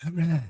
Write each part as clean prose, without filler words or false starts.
All right.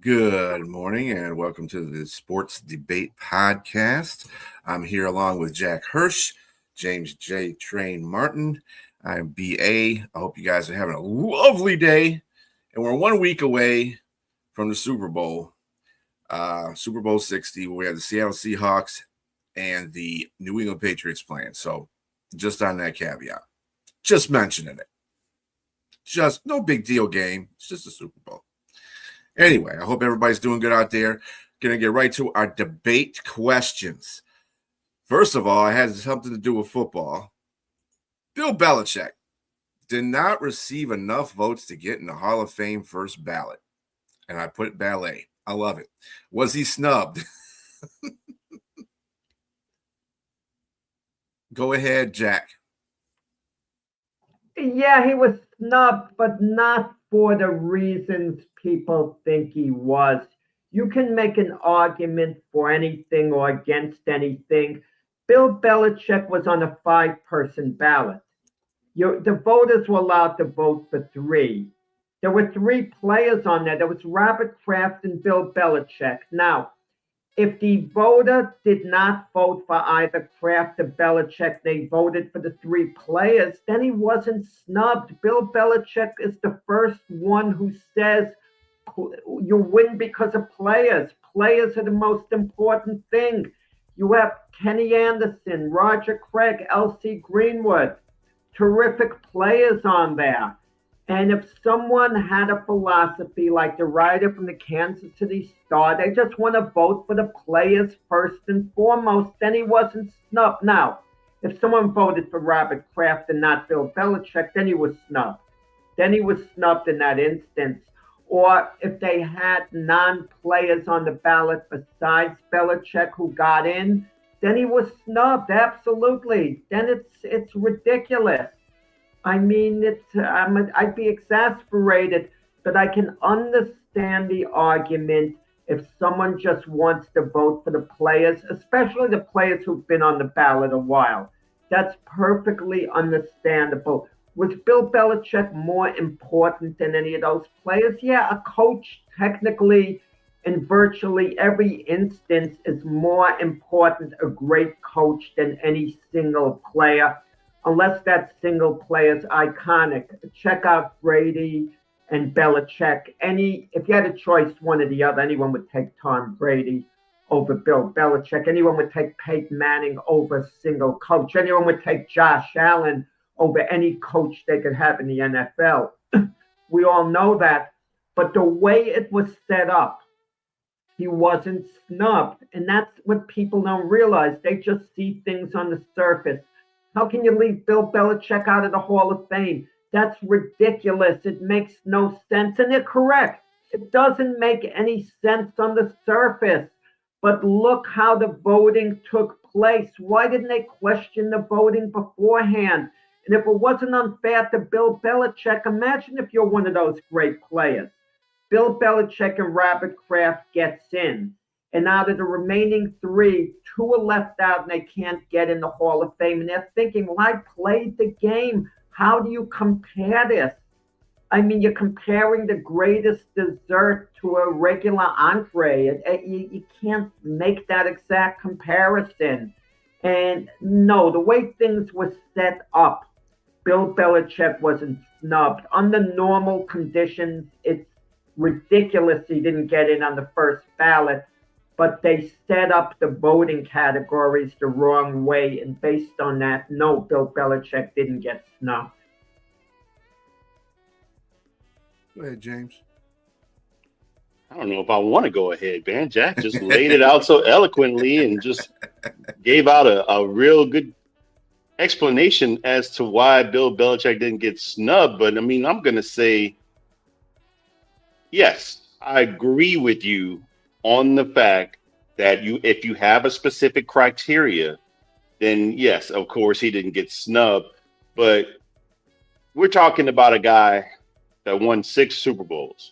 Good morning and welcome to the Sports Debate Podcast. I'm here along with Jack Hirsch, James J. Train Martin. I'm BA. I hope you guys are having a lovely day. And we're 1 week away from the Super Bowl, Super Bowl 60, where we have the Seattle Seahawks and the New England Patriots playing. So just on that caveat, just mentioning it. Just no big deal game. It's just a Super Bowl. Anyway, I hope everybody's doing good out there. Going to get right to our debate questions. First of all, it has something to do with football. Bill Belichick did not receive enough votes to get in the Hall of Fame first ballot. And I put ballet. I love it. Was he snubbed? Go ahead, Jack. Yeah, he was snubbed, but not for the reasons people think he was. You can make an argument for anything or against anything. Bill Belichick was on a five-person ballot. The voters were allowed to vote for three. There were three players on there. There was Robert Kraft and Bill Belichick. Now, if the voter did not vote for either Kraft or Belichick, they voted for the three players, then he wasn't snubbed. Bill Belichick is the first one who says you win because of players. Players are the most important thing. You have Kenny Anderson, Roger Craig, L.C. Greenwood, terrific players on there. And if someone had a philosophy like the writer from the Kansas City Star, they just want to vote for the players first and foremost, then he wasn't snubbed. Now, if someone voted for Robert Kraft and not Bill Belichick, then he was snubbed. Then he was snubbed in that instance. Or if they had non-players on the ballot besides Belichick who got in, then he was snubbed. Absolutely. Then it's ridiculous. I mean, I'd be exasperated, but I can understand the argument if someone just wants to vote for the players, especially the players who've been on the ballot a while. That's perfectly understandable. Was Bill Belichick more important than any of those players? Yeah, a coach technically in virtually every instance is more important, a great coach, than any single player, unless that single player is iconic. Check out Brady and Belichick. If you had a choice, one or the other, anyone would take Tom Brady over Bill Belichick. Anyone would take Peyton Manning over a single coach. Anyone would take Josh Allen over any coach they could have in the NFL. We all know that. But the way it was set up, he wasn't snubbed. And that's what people don't realize. They just see things on the surface. How can you leave Bill Belichick out of the Hall of Fame? That's ridiculous. It makes no sense. And they're correct. It doesn't make any sense on the surface. But look how the voting took place. Why didn't they question the voting beforehand? And if it wasn't unfair to Bill Belichick, imagine if you're one of those great players. Bill Belichick and Robert Kraft gets in. And out of the remaining three, two are left out and they can't get in the Hall of Fame. And they're thinking, well, I played the game. How do you compare this? I mean, you're comparing the greatest dessert to a regular entree. You can't make that exact comparison. And no, the way things were set up, Bill Belichick wasn't snubbed. Under normal conditions, it's ridiculous he didn't get in on the first ballot, but they set up the voting categories the wrong way, and based on that, no, Bill Belichick didn't get snubbed. Go ahead, James. I don't know if I want to go ahead, man. Jack just laid it out so eloquently and just gave out a real good explanation as to why Bill Belichick didn't get snubbed. But I mean, I'm going to say, yes, I agree with you on the fact that if you have a specific criteria, then yes, of course, he didn't get snubbed. But we're talking about a guy that won 6 Super Bowls.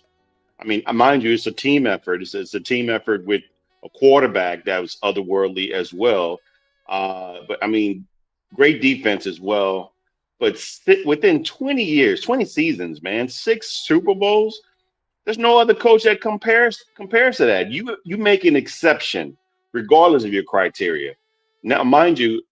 I mean, mind you, it's a team effort. It's a team effort with a quarterback that was otherworldly as well. But I mean, great defense as well. But within 20 years, 20 seasons, man, 6 Super Bowls. There's no other coach that compares to that. You make an exception regardless of your criteria. Now, mind you,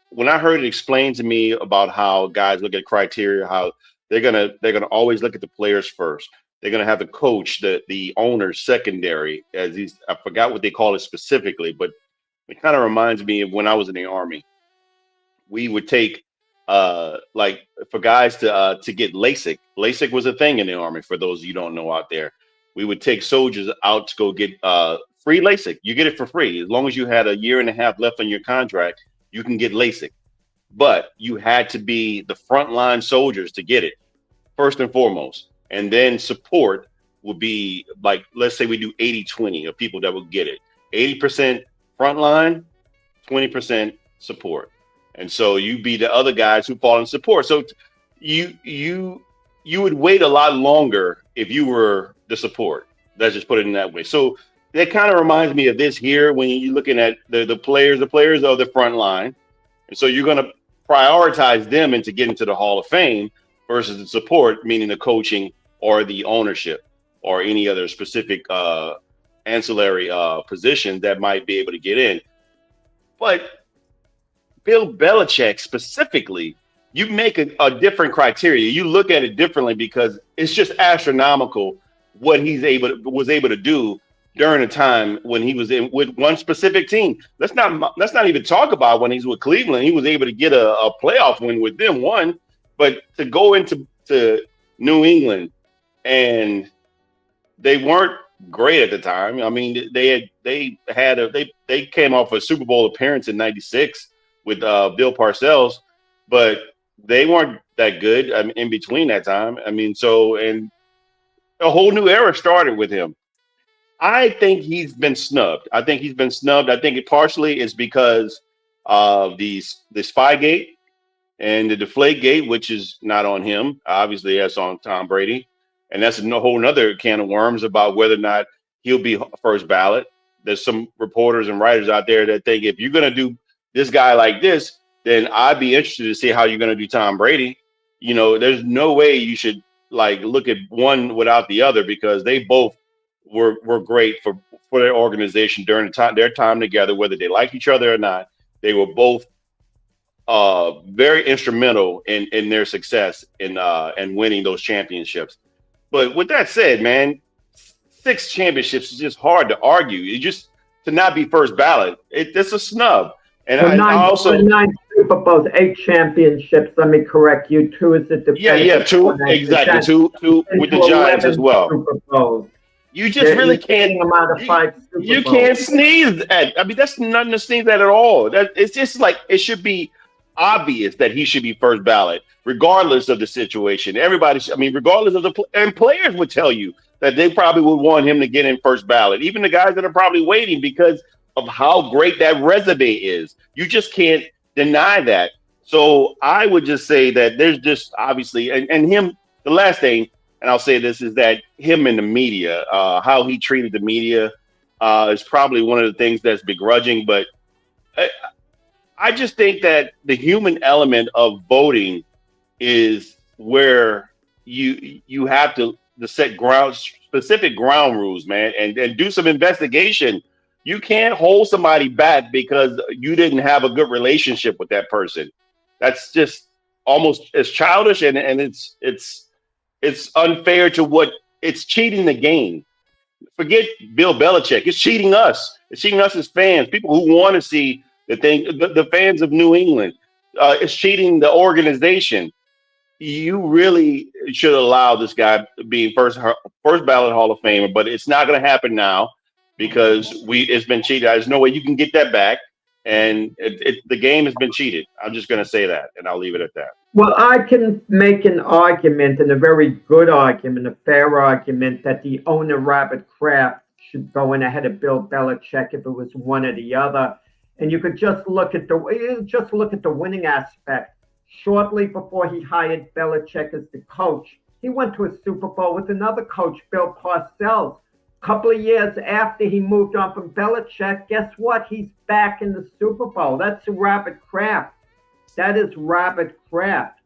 when I heard it explained to me about how guys look at criteria, how they're gonna always look at the players first. They're gonna have the coach, the owner secondary, as these. I forgot what they call it specifically, but it kind of reminds me of when I was in the Army. We would take like for guys to get LASIK. LASIK was a thing in the Army, for those you don't know out there. We would take soldiers out to go get free LASIK. You get it for free. As long as you had a year and a half left on your contract, you can get LASIK. But you had to be the frontline soldiers to get it, first and foremost. And then support would be like, let's say we do 80-20 of people that will get it. 80% frontline, 20% support. And so you be the other guys who fall in support. So you would wait a lot longer if you were the support. Let's just put it in that way. So that kind of reminds me of this here when you're looking at the players of the front line. And so you're going to prioritize them into getting to the Hall of Fame versus the support, meaning the coaching or the ownership or any other specific ancillary position that might be able to get in. But Bill Belichick specifically, you make a different criteria. You look at it differently because it's just astronomical what was able to do during a time when he was in with one specific team. Let's not even talk about when he's with Cleveland. He was able to get a playoff win with them, one, but to go into New England and they weren't great at the time. I mean, they came off a Super Bowl appearance in '96 with Bill Parcells, but they weren't that good in between that time. I mean, and a whole new era started with him. I think he's been snubbed. I think it partially is because of this Spygate and the Deflategate, which is not on him. Obviously, that's on Tom Brady. And that's a whole nother can of worms about whether or not he'll be first ballot. There's some reporters and writers out there that think if you're going to do this guy like this, then I'd be interested to see how you're going to do Tom Brady. You know, there's no way you should like look at one without the other because they both were great for their organization during their time together, whether they like each other or not. They were both very instrumental in their success in winning those championships. But with that said, man, 6 championships is just hard to argue. It just to not be first ballot, it's a snub. And I also 9 Super Bowls, 8 championships. Let me correct you. 2 is the defense. Yeah, 2 exactly. 2 with the Giants as well. Super Bowls. You just really can't. You can't sneeze at. I mean, that's nothing to sneeze at all. It's just like it should be obvious that he should be first ballot, regardless of the situation. Regardless of and players would tell you that they probably would want him to get in first ballot. Even the guys that are probably waiting because of how great that resume is. You just can't deny that. So I would just say that there's just obviously, and him, the last thing, and I'll say this, is that him in the media, how he treated the media is probably one of the things that's begrudging. But I just think that the human element of voting is where you have to set specific ground rules, man, and do some investigation You can't hold somebody back because you didn't have a good relationship with that person. That's just almost as childish, and it's unfair to what it's cheating the game. Forget Bill Belichick. It's cheating us. It's cheating us as fans, people who want to see the thing, the fans of New England. It's cheating the organization. You really should allow this guy being first ballot Hall of Famer, but it's not going to happen now because it's been cheated. There's no way you can get that back, and the game has been cheated. I'm just going to say that, and I'll leave it at that. Well, I can make an argument, and a very good argument, a fair argument, that the owner, Robert Kraft, should go in ahead of Bill Belichick if it was one or the other. And you could just look at the winning aspect. Shortly before he hired Belichick as the coach, he went to a Super Bowl with another coach, Bill Parcells. A couple of years after he moved on from Belichick, guess what? He's back in the Super Bowl. That's Robert Kraft. That is Robert Kraft.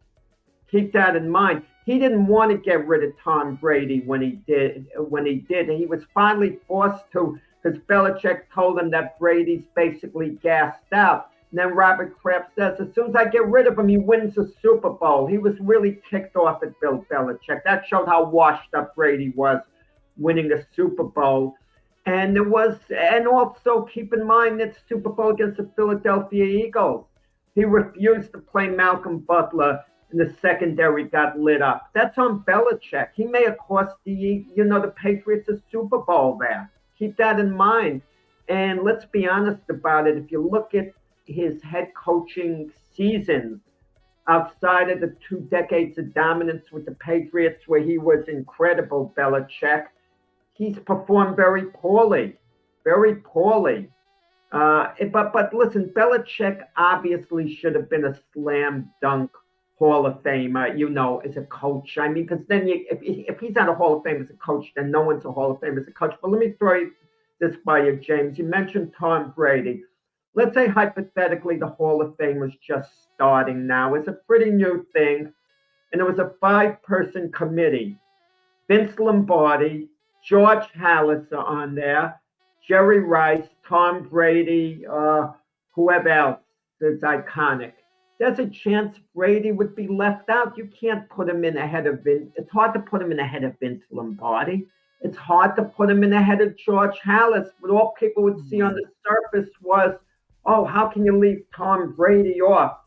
Keep that in mind. He didn't want to get rid of Tom Brady when he did. He was finally forced to because Belichick told him that Brady's basically gassed out. And then Robert Kraft says, as soon as I get rid of him, he wins a Super Bowl. He was really ticked off at Bill Belichick. That showed how washed up Brady was winning the Super Bowl. And also keep in mind that Super Bowl against the Philadelphia Eagles. He refused to play Malcolm Butler, and the secondary got lit up. That's on Belichick. He may have cost the Patriots a Super Bowl there. Keep that in mind. And let's be honest about it. If you look at his head coaching seasons outside of the 2 decades of dominance with the Patriots, where he was incredible, Belichick, he's performed very poorly, very poorly. But listen, Belichick obviously should have been a slam dunk Hall of Famer, as a coach. I mean, because then if he's not a Hall of Fame as a coach, then no one's a Hall of Fame as a coach. But let me throw this by you, James. You mentioned Tom Brady. Let's say hypothetically the Hall of Fame was just starting now. It's a pretty new thing. And it was a 5-person committee. Vince Lombardi, George Halas are on there, Jerry Rice, Tom Brady, whoever else is iconic. There's a chance Brady would be left out. You can't put him in ahead of Vince. It's hard to put him in ahead of Vince Lombardi. It's hard to put him in ahead of George Halas. But all people would see on the surface was, oh, how can you leave Tom Brady off?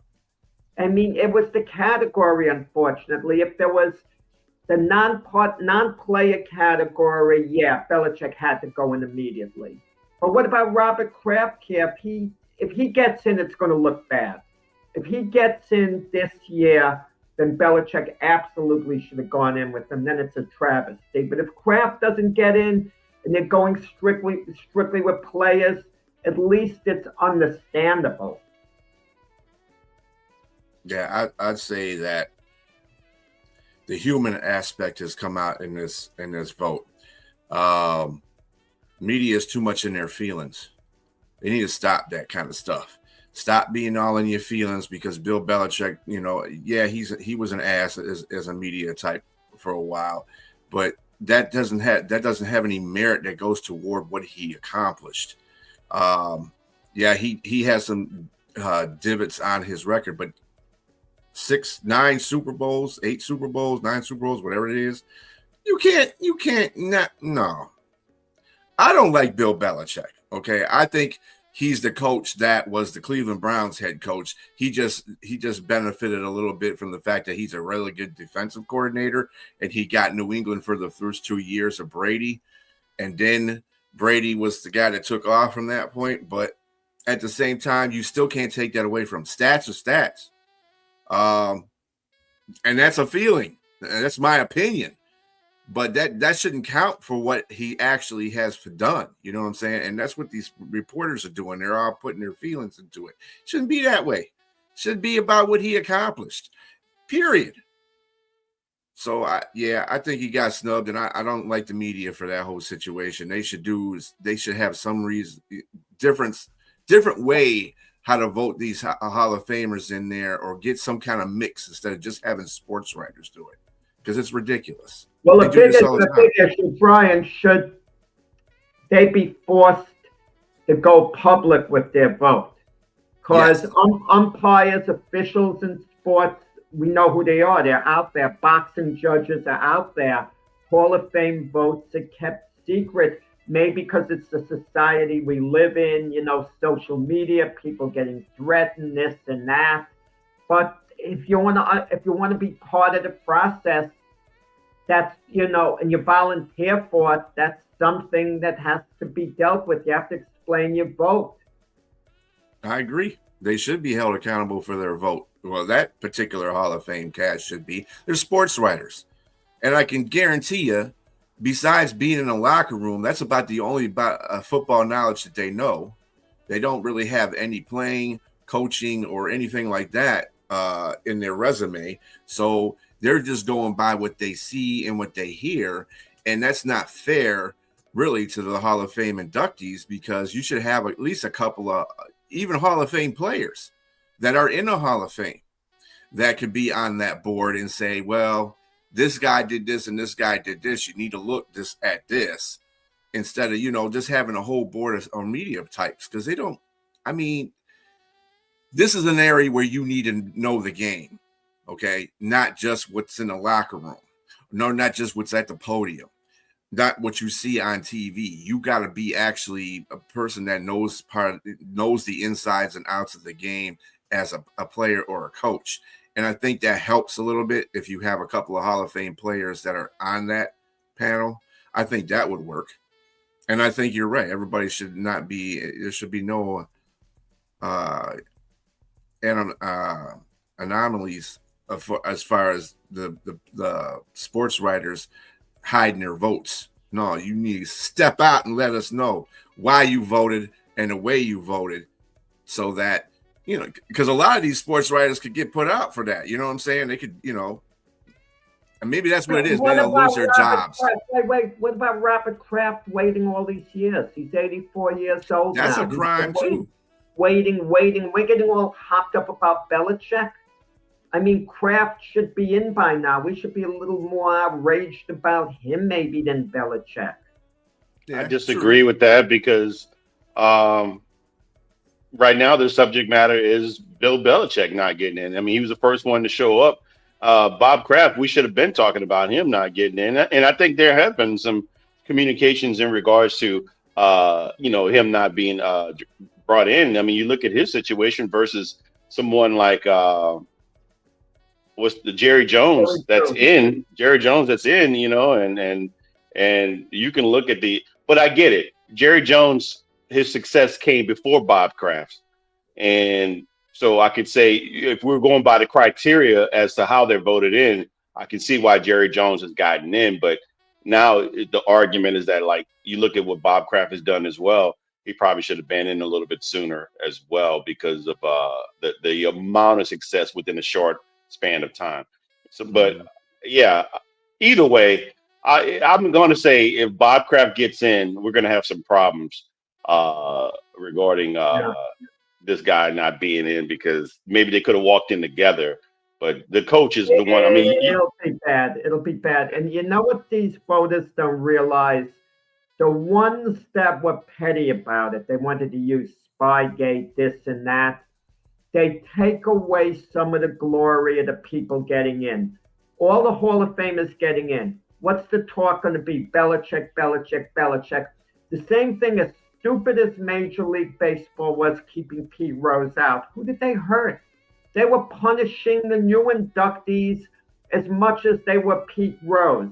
I mean, it was the category, unfortunately. If there was the non-player category, yeah, Belichick had to go in immediately. But what about Robert Kraft here? If he gets in, it's going to look bad. If he gets in this year, then Belichick absolutely should have gone in with him. Then it's a travesty. But if Kraft doesn't get in and they're going strictly with players, at least it's understandable. Yeah, I'd say that the human aspect has come out in this vote. Media is too much in their feelings. They need to stop that kind of stuff. Stop being all in your feelings because Bill Belichick, he was an ass as a media type for a while, but that doesn't have any merit that goes toward what he accomplished. He has some divots on his record, but 9 Super Bowls, 8 Super Bowls, 9 Super Bowls, whatever it is, you can't no. I don't like Bill Belichick. Okay, I think he's the coach that was the Cleveland Browns head coach. He just benefited a little bit from the fact that he's a really good defensive coordinator, and he got New England for the first 2 years of Brady, and then Brady was the guy that took off from that point. But at the same time, you still can't take that away from him. Stats are stats, and that's a feeling. That's my opinion. But that shouldn't count for what he actually has done. You know what I'm saying? And that's what these reporters are doing. They're all putting their feelings into it. Shouldn't be that way. It should be about what he accomplished. Period. So I think he got snubbed, and I don't like the media for that whole situation. They should have some different way how to vote these Hall of Famers in there, or get some kind of mix instead of just having sports writers do it, because it's ridiculous. Well, the big issue, Brian, should they be forced to go public with their vote. Because Yes. umpires, officials in sports, we know who they are. They're out there. Boxing judges are out there. Hall of Fame votes are kept secret, maybe because it's the society we live in, social media, people getting threatened, this and that. But if you want to be part of the process, that's, and you volunteer for it, that's something that has to be dealt with. You have to explain your vote. I agree. They should be held accountable for their vote. Well, that particular Hall of Fame cast should be. They're sports writers. And I can guarantee you, besides being in a locker room, that's about the only football knowledge that they know. They don't really have any playing, coaching, or anything like that in their resume. So they're just going by what they see and what they hear. And that's not fair, really, to the Hall of Fame inductees, because you should have at least a couple of even Hall of Fame players that are in the Hall of Fame that could be on that board and say, well, this guy did this and this guy did this. You need to look at this instead of, just having a whole board of media types, because they don't. I mean, this is an area where you need to know the game, okay? Not just what's in the locker room. No, not just what's at the podium. Not what you see on TV. You got to be actually a person that knows the insides and outs of the game as a player or a coach. And I think that helps a little bit if you have a couple of Hall of Fame players that are on that panel. I think that would work. And I think you're right. Everybody should not be. There should be no anomalies as far as the sports writers hiding their votes. No, you need to step out and let us know why you voted and the way you voted, so that, because a lot of these sports writers could get put out for that. You know what I'm saying? They could, and maybe that's what it is. Maybe they'll lose their jobs. Wait. What about Robert Kraft waiting all these years? He's 84 years old now. That's a crime too. Waiting. We're getting all hopped up about Belichick. I mean, Kraft should be in by now. We should be a little more outraged about him maybe than Belichick. I disagree with that because right now the subject matter is Bill Belichick not getting in. I mean, he was the first one to show up. Bob Kraft, we should have been talking about him not getting in. And I think there have been some communications in regards to, him not being brought in. I mean, you look at his situation versus someone like what's the Jerry Jones that's in, and you can look at but I get it. Jerry Jones, his success came before Bob Kraft. And so I could say, if we're going by the criteria as to how they're voted in, I can see why Jerry Jones has gotten in. But now the argument is that, like, you look at what Bob Kraft has done as well, he probably should have been in a little bit sooner as well because of the amount of success within a short span of time. So, but yeah, either way, I'm going to say if Bob Kraft gets in, we're going to have some problems regarding this guy not being in, because maybe they could have walked in together, but the coach is the one. I mean, it'll be bad. It'll be bad. And you know what these voters don't realize? The ones that were petty about it, they wanted to use Spygate, this and that. They take away some of the glory of the people getting in. All the Hall of Famers getting in. What's the talk going to be? Belichick. The same thing, as stupid as Major League Baseball was keeping Pete Rose out. Who did they hurt? They were punishing the new inductees as much as they were Pete Rose.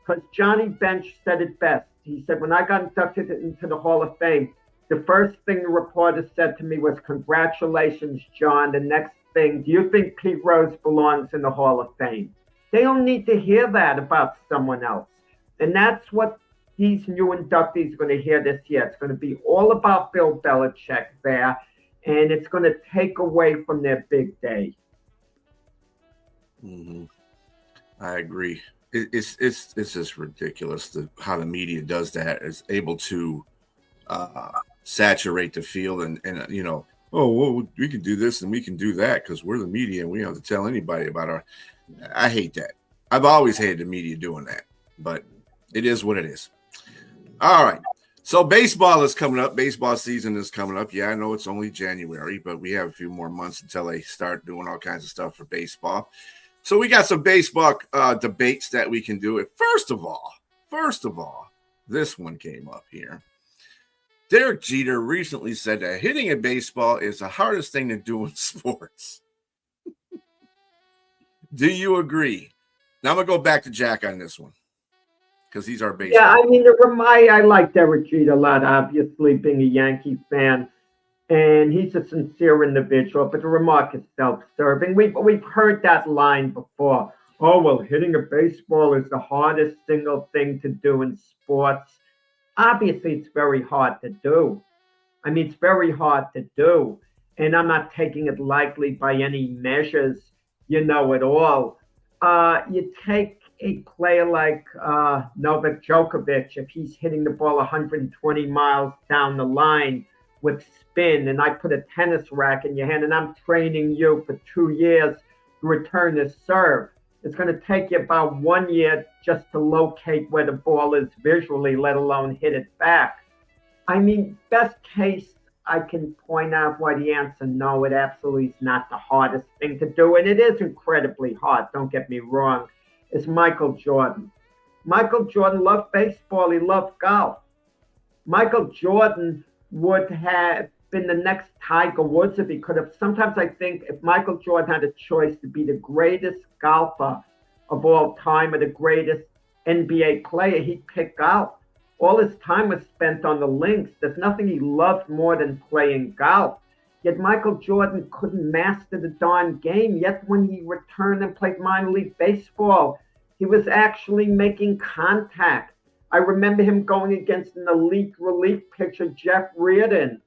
Because Johnny Bench said it best. He said, when I got inducted into the Hall of Fame, the first thing the reporter said to me was, congratulations, John. The next thing, do you think Pete Rose belongs in the Hall of Fame? They don't need to hear that about someone else. And that's what these new inductees are going to hear this year. It's going to be all about Bill Belichick there, and it's going to take away from their big day. Mm-hmm. I agree. It's just ridiculous how the media does that. Is able to saturate the field and oh, well, we can do this and we can do that because we're the media and we don't have to tell anybody about our. I hate that. I've always hated the media doing that, but it is what it is. All right, So baseball is coming up. Baseball season is coming up. Yeah, I know it's only January, but we have a few more months until they start doing all kinds of stuff for baseball. So we got some baseball debates that we can do. First of all, this one came up here. Derek Jeter recently said that hitting a baseball is the hardest thing to do in sports. Do you agree? Now I'm going to go back to Jack on this one because he's our baseball. Yeah, I mean, I like Derek Jeter a lot, obviously, being a Yankee fan. And he's a sincere individual, but the remark is self-serving. We've heard that line before. Oh, well, hitting a baseball is the hardest single thing to do in sports. Obviously, it's very hard to do. I mean, it's very hard to do. And I'm not taking it lightly by any measures, at all. You take a player like Novak Djokovic, if he's hitting the ball 120 miles down the line with spin, and I put a tennis racket in your hand, and I'm training you for 2 years to return a serve. It's going to take you about 1 year just to locate where the ball is visually, let alone hit it back. I mean, best case, I can point out why the answer no, it absolutely is not the hardest thing to do, and it is incredibly hard, don't get me wrong, is Michael Jordan. Michael Jordan loved baseball, he loved golf. Michael Jordan would have been the next Tiger Woods if he could have. Sometimes I think if Michael Jordan had a choice to be the greatest golfer of all time or the greatest NBA player, he'd pick golf. All his time was spent on the links. There's nothing he loved more than playing golf. Yet Michael Jordan couldn't master the darn game. Yet when he returned and played minor league baseball, he was actually making contact. I remember him going against an elite relief pitcher, Jeff Reardon,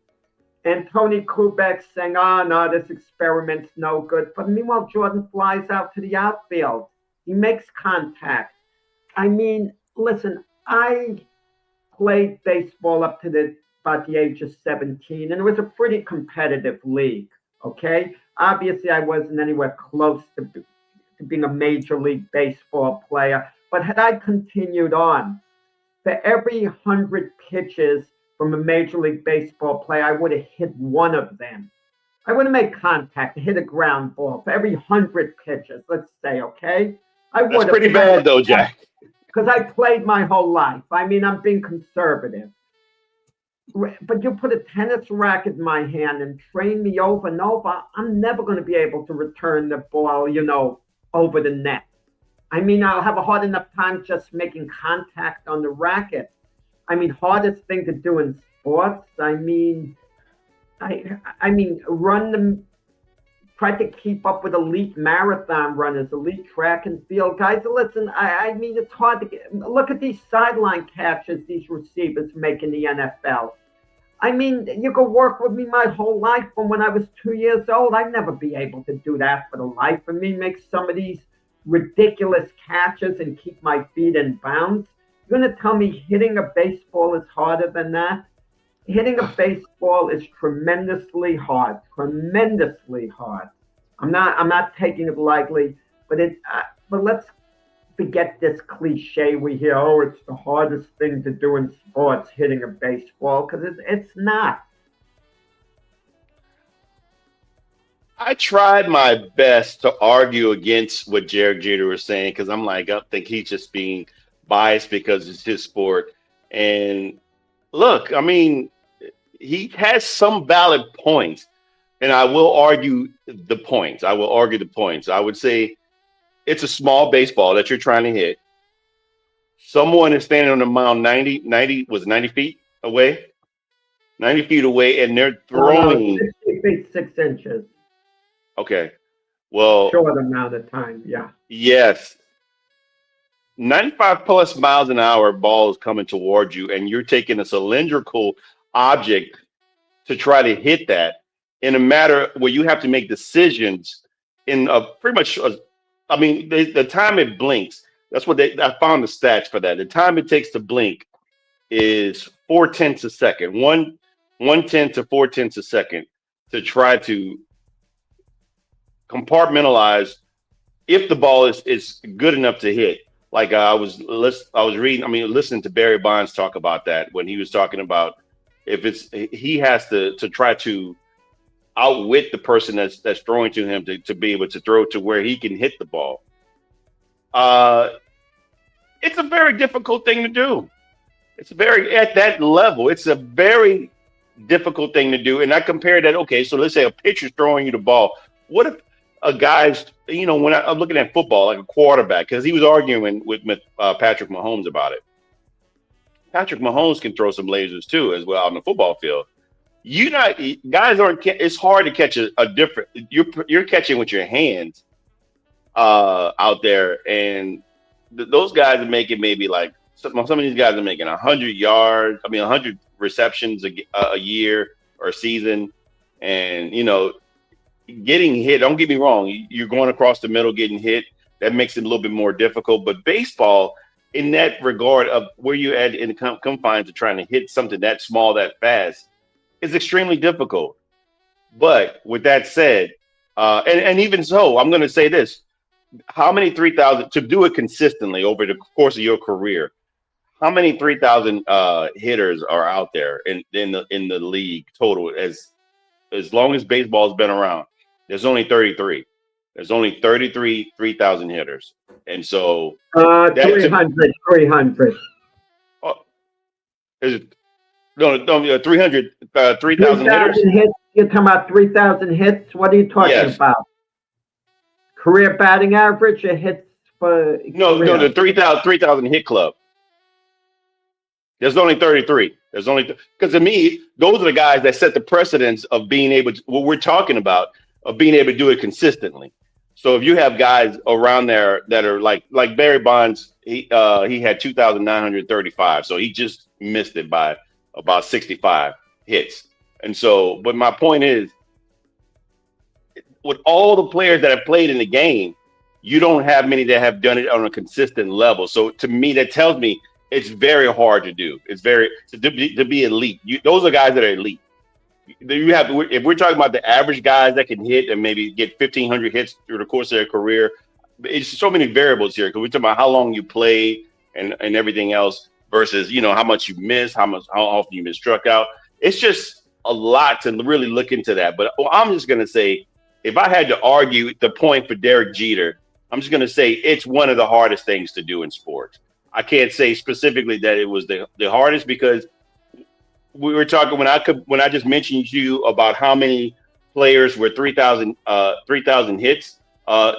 and Tony Kubek saying, oh, no, this experiment's no good. But meanwhile, Jordan flies out to the outfield. He makes contact. I mean, listen, I played baseball up to about the age of 17, and it was a pretty competitive league, okay? Obviously, I wasn't anywhere close to being a Major League Baseball player, but had I continued on, for every 100 pitches from a Major League Baseball player, I would have hit one of them. I would have made contact, hit a ground ball for every 100 pitches, let's say, okay? That's pretty bad, though, Jack. Because I played my whole life. I mean, I'm being conservative. But you put a tennis racket in my hand and train me over and over, I'm never going to be able to return the ball, over the net. I mean, I'll have a hard enough time just making contact on the racket. I mean, hardest thing to do in sports. I mean, run them. Try to keep up with elite marathon runners, elite track and field guys. Listen, I mean, it's hard to look at these sideline catches these receivers make in the NFL. I mean, you could work with me my whole life from when I was 2 years old. I'd never be able to do that for the life of me, make some of these ridiculous catches and keep my feet in bounds. You're going to tell me hitting a baseball is harder than that? Hitting a baseball is tremendously hard. I'm not taking it lightly, but let's forget this cliche we hear. Oh, it's the hardest thing to do in sports, hitting a baseball, because it's not. I tried my best to argue against what Derek Jeter was saying because I'm like, I think he's just being biased because it's his sport. And look, I mean, he has some valid points, and I will argue the points. I would say it's a small baseball that you're trying to hit. Someone is standing on the mound 90 feet away? 90 feet away, and they're throwing. 60 feet, 6 inches. Okay. Well, short amount of time, yeah. Yes. 95 plus miles an hour ball is coming towards you, and you're taking a cylindrical object to try to hit that in a matter where you have to make decisions in a pretty much, the time it blinks, that's what I found the stats for that. The time it takes to blink is 0.4 a second, 1/10 to 0.4 a second to try to compartmentalize if the ball is good enough to hit. Like I was reading, listening to Barry Bonds talk about that when he was talking about if it's he has to try to outwit the person that's throwing to him to be able to throw to where he can hit the ball. Uh, it's a very difficult thing to do. It's very at that level. It's a very difficult thing to do. And I compare that. Okay, so let's say a pitcher's throwing you the ball. What if a guy's, when I'm looking at football, like a quarterback, because he was arguing with Patrick Mahomes about it. Patrick Mahomes can throw some lasers too, as well on the football field. Guys aren't. It's hard to catch a different. You're catching with your hands out there, and those guys are making maybe like some of these guys are making 100 yards. 100 receptions a year or a season, and getting hit. Don't get me wrong. You're going across the middle, getting hit. That makes it a little bit more difficult. But baseball, in that regard of where you're at in the confines of trying to hit something that small, that fast, is extremely difficult. But with that said, and even so, I'm going to say this: how many 3,000 to do it consistently over the course of your career? How many 3,000 hitters are out there in the league total? As long as baseball's been around, there's only 33. There's only 33 3,000 hitters, and so 300. Is it? No, 300, 3,000 hitters. Hits. You're talking about 3,000 hits. What are you talking about? Career batting average or hits for? No, the 3,000 hit club. There's only 33. There's only because to me, those are the guys that set the precedence of being able to what we're talking about of being able to do it consistently. So if you have guys around there that are like Barry Bonds, he had 2,935, so he just missed it by about 65 hits. And so, but my point is, with all the players that have played in the game, you don't have many that have done it on a consistent level. So to me, that tells me it's very hard to do. It's very to be elite. Those are guys that are elite. If we're talking about the average guys that can hit and maybe get 1,500 hits through the course of their career, it's so many variables here because we're talking about how long you play and everything else versus how much you miss, how often you miss struck out. It's just a lot to really look into that. But I'm just gonna say, if I had to argue the point for Derek Jeter, I'm just gonna say it's one of the hardest things to do in sports. I can't say specifically that it was the hardest because we were talking when I just mentioned to you about how many players were 3,000 hits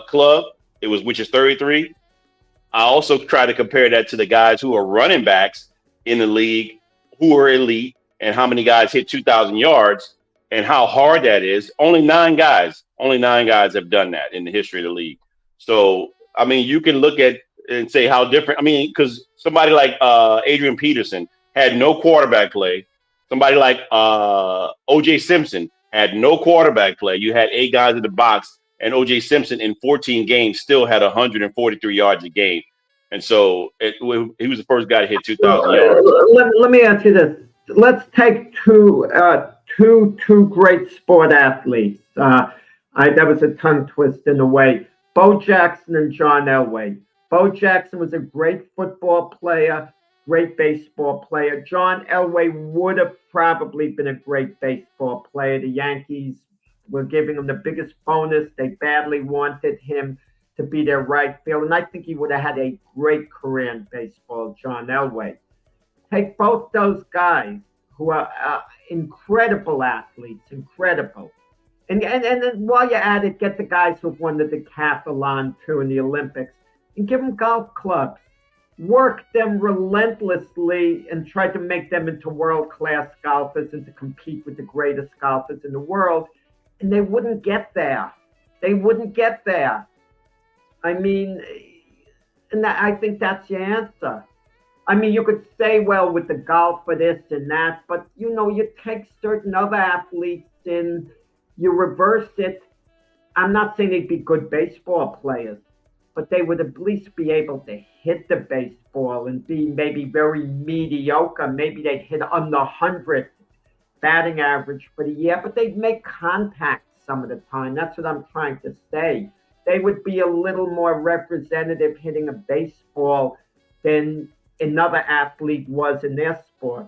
club. It was which is 33. I also try to compare that to the guys who are running backs in the league who are elite and how many guys hit 2,000 yards and how hard that is. Only nine guys have done that in the history of the league. So you can look at and say how different. Because somebody like Adrian Peterson had no quarterback play. Somebody like O.J. Simpson had no quarterback play. You had 8 guys in the box, and O.J. Simpson in 14 games still had 143 yards a game. And so he was the first guy to hit 2,000 yards. Let me ask you this. Let's take two great sport athletes. That was a tongue twist in a way. Bo Jackson and John Elway. Bo Jackson was a great football player, great baseball player. John Elway would have probably been a great baseball player. The Yankees were giving him the biggest bonus. They badly wanted him to be their right field. And I think he would have had a great career in baseball, John Elway. Take both those guys who are incredible athletes, incredible. And then while you're at it, get the guys who've won the decathlon too in the Olympics and give them golf clubs. Work them relentlessly and try to make them into world-class golfers and to compete with the greatest golfers in the world. And they wouldn't get there. And I think that's your answer. You could say, well, with the golf for this and that, but, you take certain other athletes and you reverse it. I'm not saying they'd be good baseball players, but they would at least be able to hit the baseball and be maybe very mediocre. Maybe they'd hit under 100 batting average for the year, but they'd make contact some of the time. That's what I'm trying to say. they would be a little more representative hitting a baseball than another athlete was in their sport.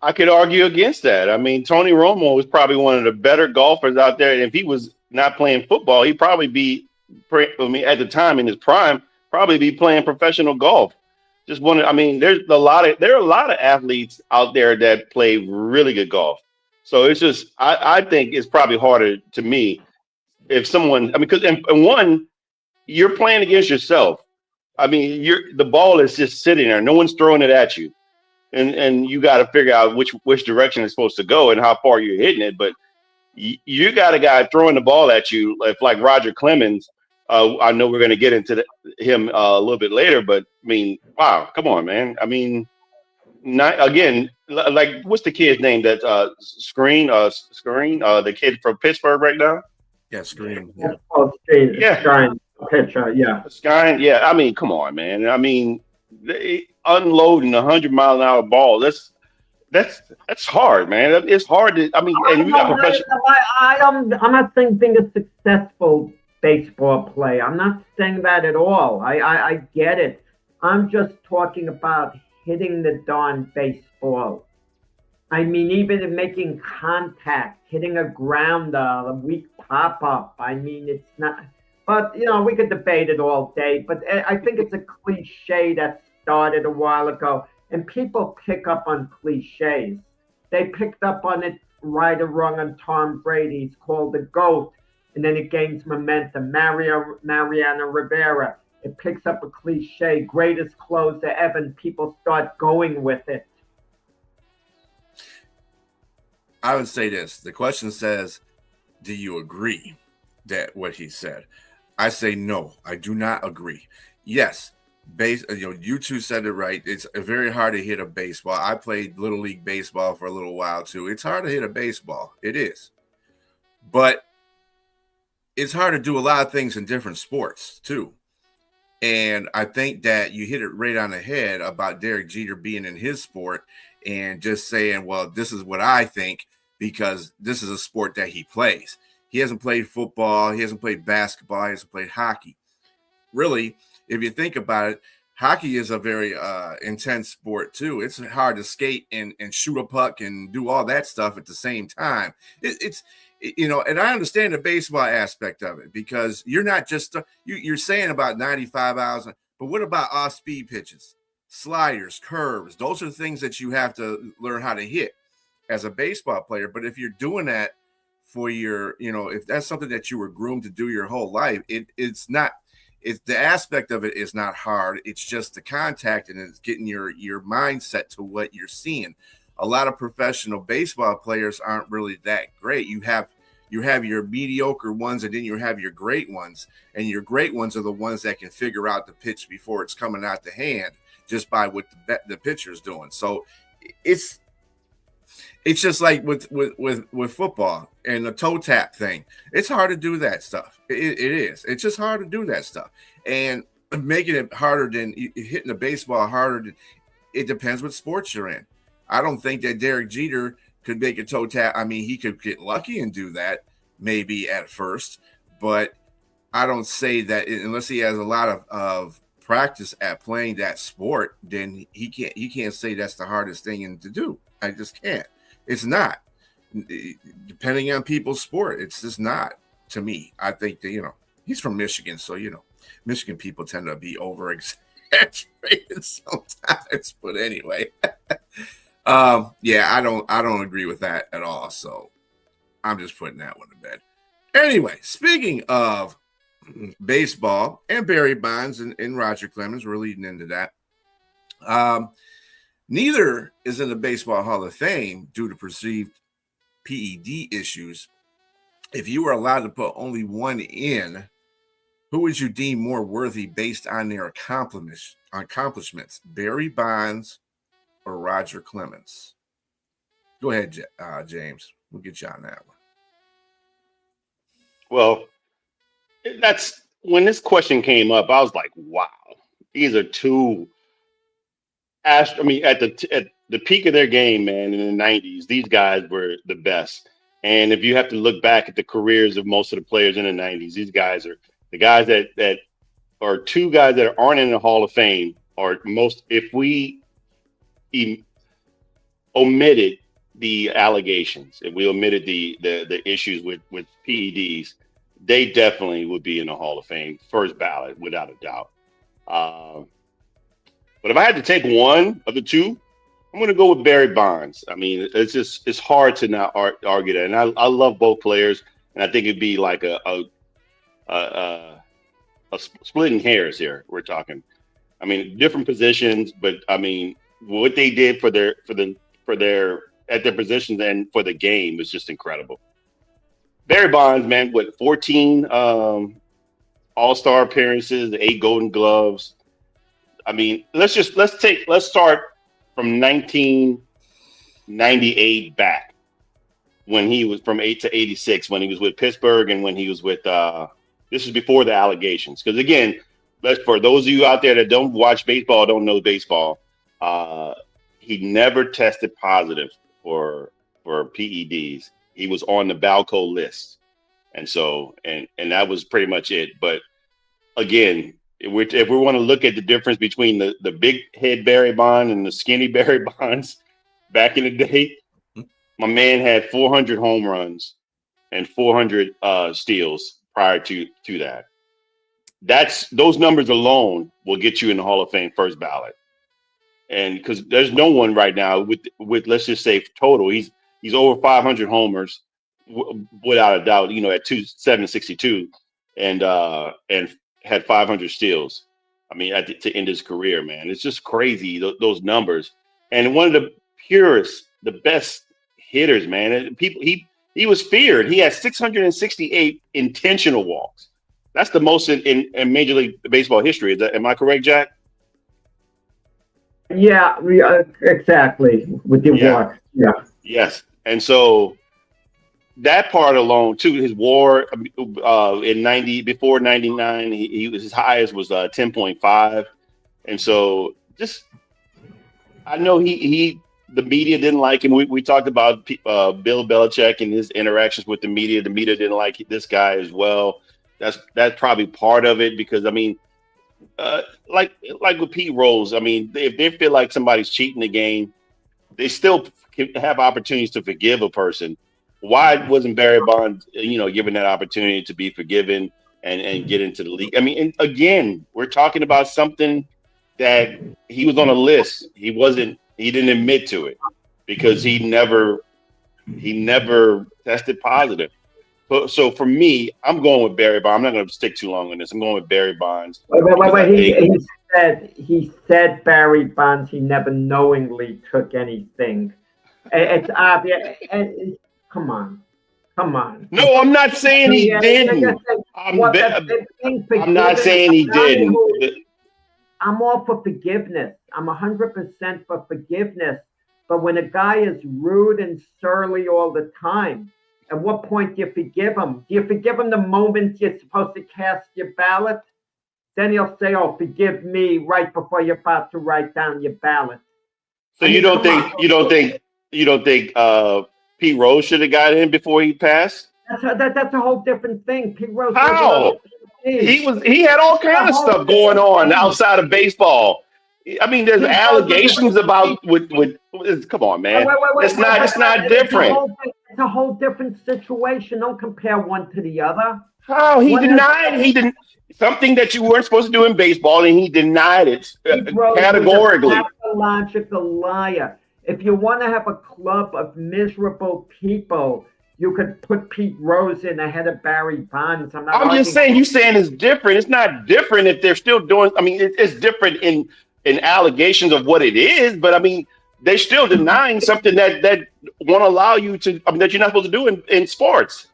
I could argue against that. I mean, Tony Romo was probably one of the better golfers out there. And if he was not playing football, he'd probably be, at the time in his prime, probably be playing professional golf. Just one. I mean, there are a lot of athletes out there that play really good golf. So it's just, I think it's probably harder to me if someone, I mean, because and one, you're playing against yourself. I mean, the ball is just sitting there. No one's throwing it at you. And you got to figure out which direction it's supposed to go and how far you're hitting it. But you got a guy throwing the ball at you, like Roger Clemens. I know we're going to get into him a little bit later, but I mean, wow, come on, man. I mean, not again. Like, what's the kid's name? That Screen, the kid from Pittsburgh right now. Yeah, Screen. Yeah. Oh, Screen, pitcher. Yeah. Screen. Yeah. I mean, come on, man. I mean, unloading 100-mile-an-hour ball. That's hard, man. It's hard to. I mean, and you got professional. I'm not saying being a successful baseball player. I'm not saying that at all. I get it. I'm just talking about hitting the darn baseball. I mean, even in making contact, hitting a grounder, a weak pop-up. I mean, it's not. But, we could debate it all day. But I think it's a cliche that started a while ago. And people pick up on cliches. They picked up on it right or wrong on Tom Brady. He's called the GOAT. And then it gains momentum. Mariano Rivera. It picks up a cliche. Greatest closer ever. And people start going with it. I would say this. The question says, do you agree that what he said? I say no. I do not agree. Yes. You two said it right. It's very hard to hit a baseball. I played Little League baseball for a little while too. It's hard to hit a baseball. It is. But it's hard to do a lot of things in different sports too. And I think that you hit it right on the head about Derek Jeter being in his sport and just saying, well, this is what I think because this is a sport that he plays. He hasn't played football. He hasn't played basketball. He hasn't played hockey. Really, if you think about it, hockey is a very intense sport too. It's hard to skate and shoot a puck and do all that stuff at the same time. And I understand the baseball aspect of it because you're not just you're saying about 95 miles, but what about off-speed pitches, sliders, curves? Those are the things that you have to learn how to hit as a baseball player. But if you're doing that for your, if that's something that you were groomed to do your whole life, it's not. It's the aspect of it is not hard. It's just the contact and it's getting your mindset to what you're seeing. A lot of professional baseball players aren't really that great. You have your mediocre ones and then you have your great ones. And your great ones are the ones that can figure out the pitch before it's coming out the hand just by what the pitcher's doing. So it's just like with football and the toe tap thing. It's hard to do that stuff. It is. It's just hard to do that stuff. And making it harder than hitting the baseball harder, it depends what sports you're in. I don't think that Derek Jeter could make a toe tap. I mean, he could get lucky and do that maybe at first, but I don't say that unless he has a lot of practice at playing that sport, then he can't say that's the hardest thing to do. I just can't. It's not. Depending on people's sport, it's just not to me. I think that, he's from Michigan, so, Michigan people tend to be over exaggerated sometimes, but anyway, I don't agree with that at all. So I'm just putting that one to bed. Anyway, speaking of baseball and Barry Bonds and Roger Clemens, we're leading into that. Neither is in the Baseball Hall of Fame due to perceived PED issues. If you were allowed to put only one in, who would you deem more worthy based on their accomplishments? Barry Bonds or Roger Clemens? Go ahead, James. We'll get you on that one. Well, that's when this question came up. I was like, "Wow, these are two." At the peak of their game, man, in the 90s, these guys were the best. And if you have to look back at the careers of most of the players in the 90s, these guys are The guys that are two guys that aren't in the Hall of Fame are most. If we omitted the allegations, if we omitted the issues with PEDs, they definitely would be in the Hall of Fame, first ballot, without a doubt. But if I had to take one of the two, I'm going to go with Barry Bonds. I mean, it's hard to not argue that. And I love both players, and I think it'd be like a splitting hairs here. We're talking. I mean, different positions, but I mean, what they did for their at their positions and for the game was just incredible. Barry Bonds, man, with 14 All-Star appearances, 8 Golden Gloves. I mean, let's start from 1998 back, when he was from 8 to 86, when he was with Pittsburgh, and when he was with this is before the allegations. Because again, for those of you out there that don't watch baseball, don't know baseball, he never tested positive for PEDs. He was on the Balco list, and so and that was pretty much it. But again, if we want to look at the difference between the big head Barry Bonds and the skinny Barry Bonds back in the day, my man had 400 home runs and 400 steals prior to that. Those numbers alone will get you in the Hall of Fame first ballot. And because there's no one right now with let's just say total, he's over 500 homers without a doubt, at 762 and had 500 steals. I mean, to end his career, man, it's just crazy, those numbers. And one of the purest, the best hitters, man. And he was feared. He had 668 intentional walks. That's the most in Major League Baseball history. Am I correct, Jack? Yeah, exactly. With the walks. Yeah. Yes. And so that part alone, too, his WAR in 90 before 99, he was his highest was 10.5, and so just I know the media didn't like him. We talked about Bill Belichick and his interactions with the media. The media didn't like this guy as well. That's probably part of it, because I mean, like with Pete Rose, I mean, if they feel like somebody's cheating the game, they still can have opportunities to forgive a person. Why wasn't Barry Bonds, given that opportunity to be forgiven and get into the league? I mean, and again, we're talking about something that he was on a list. He didn't admit to it because he never tested positive. So for me, I'm going with Barry Bonds. I'm not going to stick too long on this. I'm going with Barry Bonds. Wait. He said Barry Bonds. He never knowingly took anything. It's obvious. Come on. No, I'm not saying he didn't. I'm not saying he didn't. I'm all for forgiveness. I'm 100% for forgiveness. But when a guy is rude and surly all the time, at what point do you forgive him? Do you forgive him the moment you're supposed to cast your ballot? Then he'll say, "Oh, forgive me," right before you're about to write down your ballot. So you don't think Pete Rose should have got in before he passed? That's a whole different thing. Pete Rose. How? He had all kinds of stuff going on outside of baseball. I mean, there's allegations about with come on, man. It's not different. It's a whole different situation. Don't compare one to the other. How? He didn't something that you weren't supposed to do in baseball, and he denied it categorically. He's a pathological liar. If you want to have a club of miserable people, you could put Pete Rose in ahead of Barry Bonds. I'm just saying, you saying it's different. It's not different if they're still doing. I mean, it's different in allegations of what it is, but I mean, they're still denying something that won't allow you to. I mean, that you're not supposed to do in sports.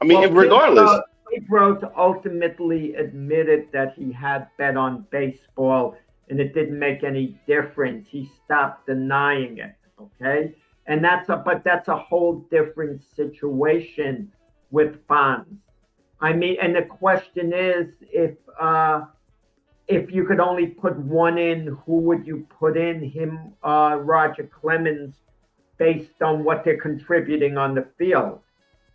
I mean, regardless. Pete Rose ultimately admitted that he had bet on baseball, and it didn't make any difference. He stopped denying it. Okay. And that's a whole different situation with Bonds. I mean, and the question is, if you could only put one in, who would you put in? Him, Roger Clemens, based on what they're contributing on the field.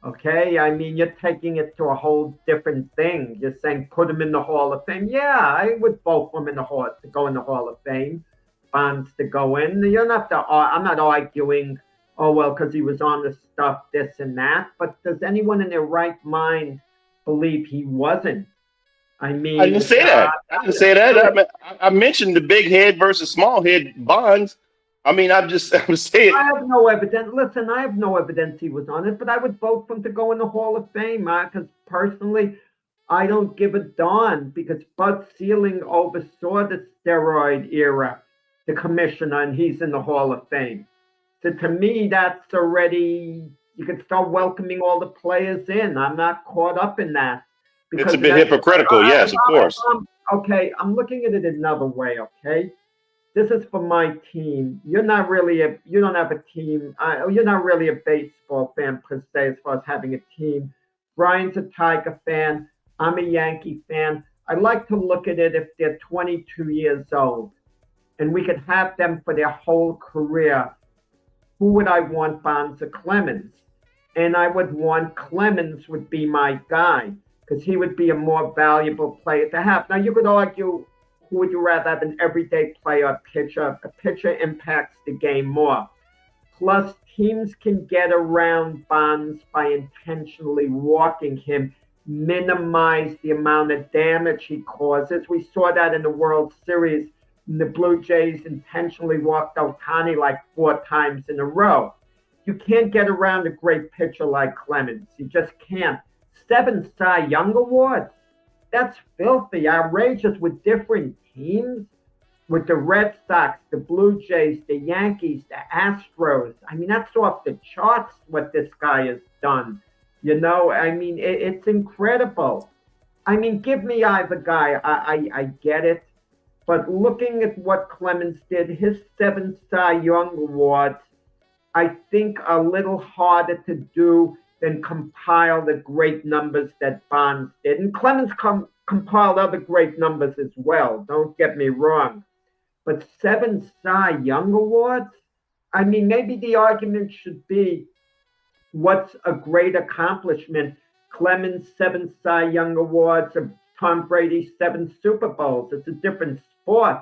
Okay, I mean, you're taking it to a whole different thing. You're saying put him in the Hall of Fame. Yeah, I would vote for him in the Hall to go in the Hall of Fame. Bonds to go in. You don't have to. I'm not arguing. Oh well, because he was on the stuff, this and that. But does anyone in their right mind believe he wasn't? I I didn't mean, say that. I didn't say that. I mentioned the big head versus small head Bonds. I mean, I'm saying I have no evidence. Listen, I have no evidence he was on it, but I would vote for him to go in the Hall of Fame, because personally, I don't give a darn because Bud Selig oversaw the steroid era, the commissioner, and he's in the Hall of Fame. So to me, that's already, you can start welcoming all the players in. I'm not caught up in that it's because a bit that's, hypocritical. Yes, of course. okay, I'm looking at it another way, okay? This is for my team. You're not really you don't have a team. You're not really a baseball fan per se as far as having a team. Brian's a Tiger fan. I'm a Yankee fan. I like to look at it if they're 22 years old and we could have them for their whole career. Who would I want, Bonds or Clemens? And I would want Clemens would be my guy because he would be a more valuable player to have. Now you could argue who would you rather have, an everyday player or pitcher? A pitcher impacts the game more. Plus, teams can get around Bonds by intentionally walking him, minimize the amount of damage he causes. We saw that in the World Series. The Blue Jays intentionally walked Ohtani like 4 times in a row. You can't get around a great pitcher like Clemens. You just can't. 7 Cy Young awards. That's filthy, outrageous with different teams, with the Red Sox, the Blue Jays, the Yankees, the Astros. I mean, that's off the charts what this guy has done. I mean, it's incredible. I mean, give me either guy. I get it. But looking at what Clemens did, his 7 Cy Young awards, I think a little harder to do than compile the great numbers that Bonds did. And Clemens compiled other great numbers as well, don't get me wrong. But 7 Cy Young awards? I mean, maybe the argument should be what's a great accomplishment? Clemens 7 Cy Young awards, or Tom Brady 7 Super Bowls. It's a different sport.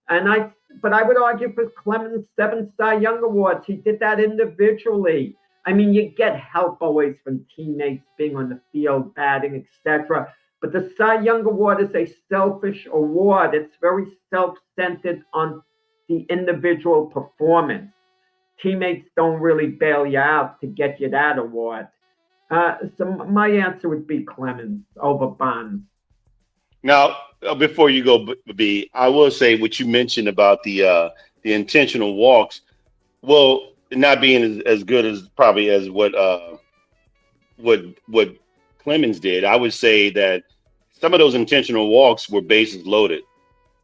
But I would argue for Clemens 7 Cy Young awards. He did that individually. I mean, you get help always from teammates being on the field, batting, etc. But the Cy Young Award is a selfish award. It's very self-centered on the individual performance. Teammates don't really bail you out to get you that award. So my answer would be Clemens over Bonds. Now, before you go, B, I will say what you mentioned about the intentional walks. Well, not being as good as probably as what Clemens did. I would say that some of those intentional walks were bases loaded.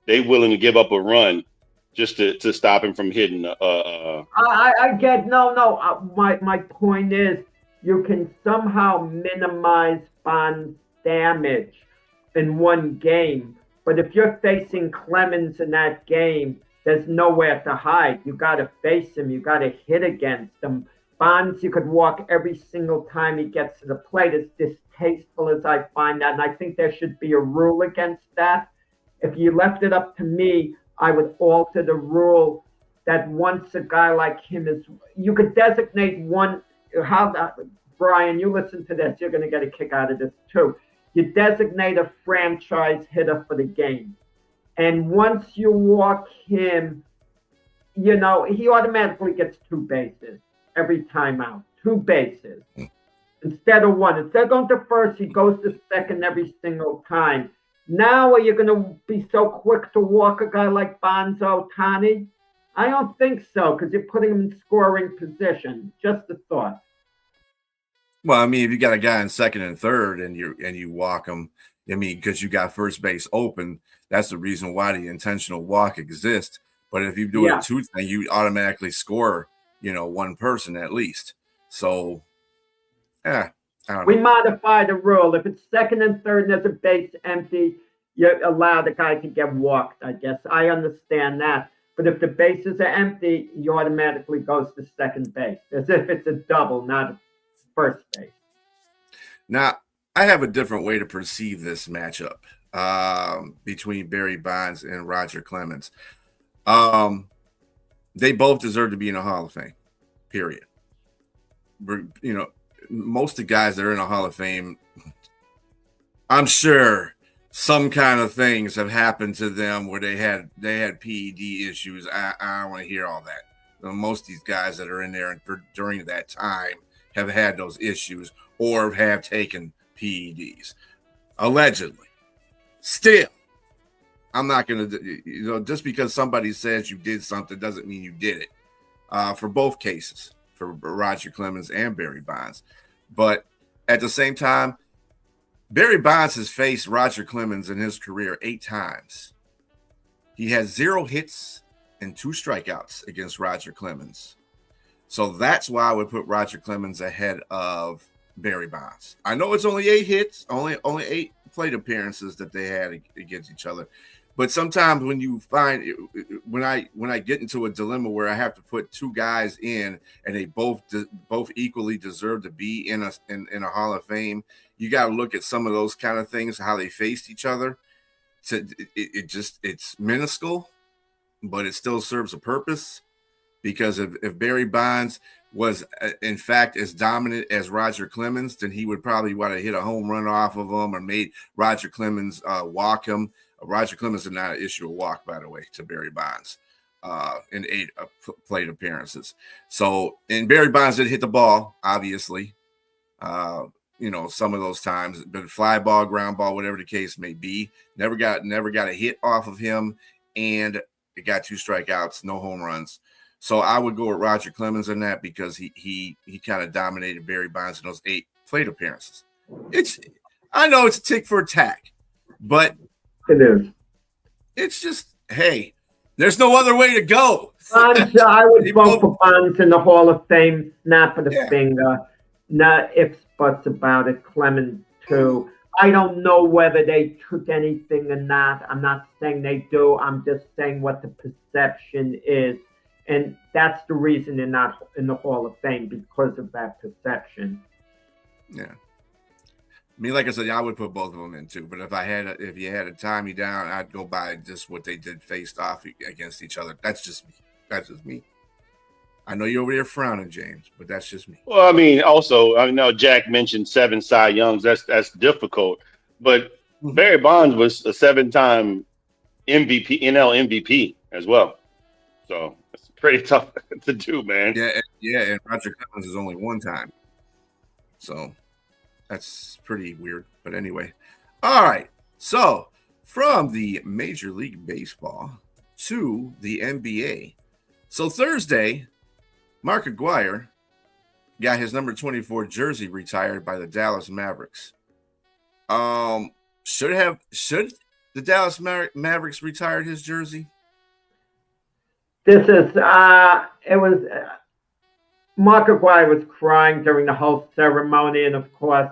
They willing to give up a run just to stop him from hitting. I get no. My point is you can somehow minimize Bond's damage in one game, but if you're facing Clemens in that game, there's nowhere to hide. You got to face him. You got to hit against him. Bonds, you could walk every single time he gets to the plate. As distasteful as I find that, and I think there should be a rule against that. If you left it up to me, I would alter the rule that once a guy like him is, you could designate one. Brian, you listen to this. You're going to get a kick out of this too. You designate a franchise hitter for the game. And once you walk him, he automatically gets 2 bases every time out. 2 bases instead of 1. Instead of going to first, he goes to second every single time. Now are you going to be so quick to walk a guy like Bonds or Ohtani? I don't think so, because you're putting him in scoring position. Just a thought. Well, I mean, if you got a guy in second and third and you walk him, I mean, because you got first base open, that's the reason why the intentional walk exists. But if you do it 2 thing, you automatically score, 1 person at least. So, I don't know. We modify the rule. If it's second and third and there's a base empty, you allow the guy to get walked, I guess. I understand that. But if the bases are empty, he automatically goes to second base, as if it's a double, not a first base. Now, I have a different way to perceive this matchup between Barry Bonds and Roger Clemens. They both deserve to be in the Hall of Fame, period. You know, most of the guys that are in the Hall of Fame, I'm sure some kind of things have happened to them where they had PED issues. I don't want to hear all that. Most of these guys that are in there during that time have had those issues or have taken PEDs, allegedly. Still, I'm not going to, just because somebody says you did something doesn't mean you did it. For both cases, for Roger Clemens and Barry Bonds. But at the same time, Barry Bonds has faced Roger Clemens in his career 8 times. He has 0 hits and 2 strikeouts against Roger Clemens. So that's why I would put Roger Clemens ahead of Barry Bonds. I know it's only 8 hits, only 8 plate appearances that they had against each other. But sometimes when you find when I get into a dilemma where I have to put 2 guys in and they both equally deserve to be in a Hall of Fame, you got to look at some of those kind of things, how they faced each other. It's minuscule, but it still serves a purpose. Because if Barry Bonds was in fact as dominant as Roger Clemens, then he would probably want to hit a home run off of him or made Roger Clemens walk him. Roger Clemens did not issue a walk, by the way, to Barry Bonds in 8 plate appearances. So, and Barry Bonds did hit the ball, obviously. Some of those times, but fly ball, ground ball, whatever the case may be, never got a hit off of him, and it got 2 strikeouts, no home runs. So I would go with Roger Clemens in that because he kind of dominated Barry Bonds in those 8 plate appearances. I know it's a tick for tack, but it is. It's just, hey, there's no other way to go. I would vote for Bonds in the Hall of Fame. Snap of the finger. Not ifs, buts about it. Clemens too. I don't know whether they took anything or not. I'm not saying they do. I'm just saying what the perception is. And that's the reason they're not in the Hall of Fame, because of that perception. Yeah. I mean, like I said, I would put both of them in too. But if you had to tie me down, I'd go by just what they did faced off against each other. That's just me. I know you're over there frowning, James, but that's just me. Well, I mean, also, I know Jack mentioned 7 Cy Youngs. That's difficult. But Barry Bonds was a 7-time NL MVP as well. So it's pretty tough to do, man. Yeah, and Roger Clemens is only 1 time. So that's pretty weird. But anyway. All right. So from the Major League Baseball to the NBA. So Thursday, Mark Aguirre got his number 24 jersey retired by the Dallas Mavericks. Should the Dallas Mavericks retired his jersey? This is Mark Aguirre was crying during the whole ceremony, and of course,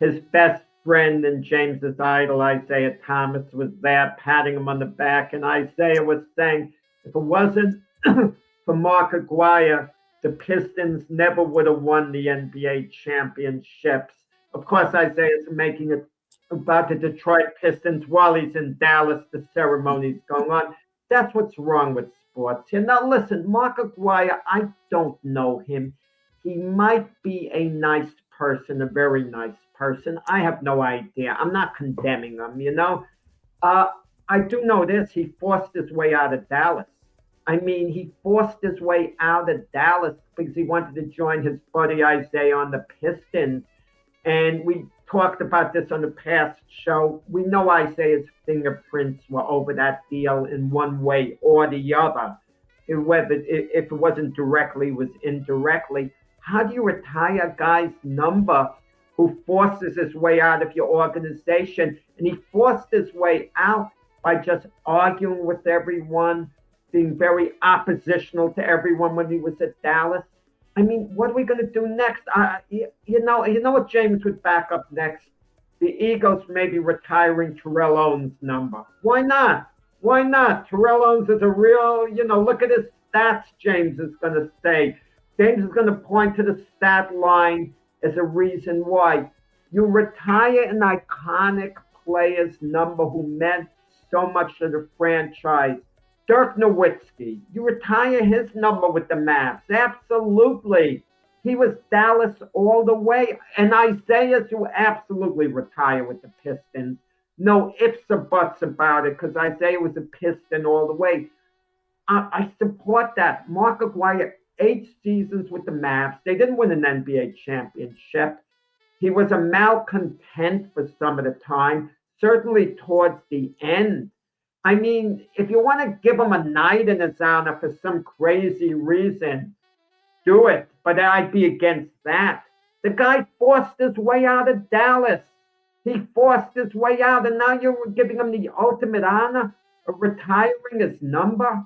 his best friend and James's idol, Isaiah Thomas, was there patting him on the back, and Isaiah was saying, if it wasn't for Mark Aguirre, the Pistons never would have won the NBA championships. Of course, Isaiah's making it about the Detroit Pistons while he's in Dallas. The ceremony's going on. That's what's wrong with sports here. Now, listen, Mark Aguirre, I don't know him. He might be a nice person, a very nice person. I have no idea. I'm not condemning him, I do know this. He forced his way out of Dallas. I mean, he forced his way out of Dallas because he wanted to join his buddy Isaiah on the Pistons. And we talked about this on the past show. We know Isaiah's fingerprints were over that deal in one way or the other. Whether if it wasn't directly, it was indirectly. How do you retire a guy's number who forces his way out of your organization? And he forced his way out by just arguing with everyone, being very oppositional to everyone when he was at Dallas. I mean, what are we going to do next? You know what James would back up next? The Eagles maybe retiring Terrell Owens' number. Why not? Why not? Terrell Owens is a real, look at his stats, James is going to say. James is going to point to the stat line as a reason why. You retire an iconic player's number who meant so much to the franchise. Dirk Nowitzki, you retire his number with the Mavs. Absolutely. He was Dallas all the way. And Isaiah, you absolutely retire with the Pistons. No ifs or buts about it because Isaiah was a Piston all the way. I support that. Mark Aguirre, 8 seasons with the Mavs. They didn't win an NBA championship. He was a malcontent for some of the time, certainly towards the end. I mean, if you want to give him a night in his honor for some crazy reason, do it. But I'd be against that. The guy forced his way out of Dallas. He forced his way out, and now you're giving him the ultimate honor of retiring his number?